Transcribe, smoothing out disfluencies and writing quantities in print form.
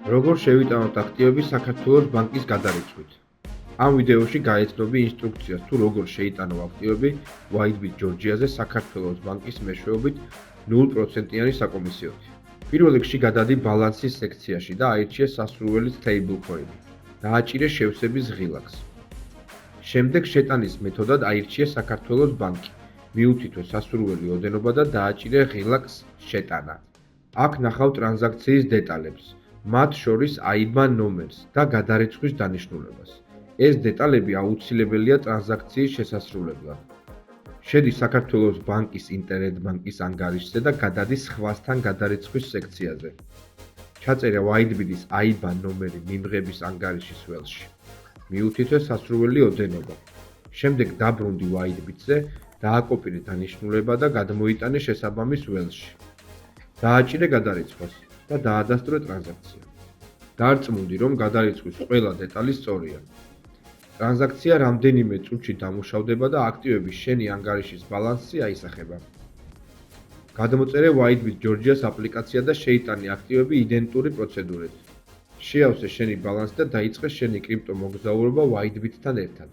როგორ შევიტანოთ აქტივები საქართველოს ბანკის გადარიცხვით? ამ ვიდეოში გაეცნობი ინსტრუქციას თუ როგორ შეიტანო აქტივები WhiteBit Georgia-ზე საქართველოს ბანკის მეშვეობით 0%-იანი საკომისიოთი. პირველ რიგში გადადი ბალანსის სექციაში და აირჩიე სასურველი stablecoin. დააჭირე შევსების ღილაკს. შემდეგ შეტანის მეთოდად აირჩიე საქართველოს ბანკი. მიუთითო სასურველი ოდენობა და დააჭირე ღილაკს შეტანა. აქ ნახავ ტრანზაქციის დეტალებს, მათ შორის IBAN ნომერს და გადარიცხვის დანიშნულებას. ეს დეტალები აუცილებელია ტრანზაქციის შესასრულებლად. შედი საქართველოს ბანკის ინტერნეტ ბანკის ანგარიშზე და გადადის სხვასთან გადარიცხვის სექციაზე. ჩაწერე WhiteBit-ის IBAN ნომერი მიმღების ანგარიშის ველში. მიუთითე სასურველი ოდენობა. შემდეგ დაბრუნდი WhiteBit-ზე, დააკოპირე დანიშნულება და გადმოიტანე შესაბამის ველში. დააჭირე გადარიცხვას და დაადასტურე ტრანზაქცია. დარწმუნდი, რომ გადარიცხვის ყველა დეტალი სწორია. ტრანზაქცია რამდენიმე წუთში დამუშავდება და აქტივების შენი ანგარიშის ბალანსი აისახება. გადმოწერე WhiteBit Georgia-ს აპლიკაცია და შეიტანე აქტივები იდენტური პროცედურით. შეავსე შენი ბალანსი და დაიწყე შენი კრიპტო მოგზაურობა WhiteBit-თან ერთად.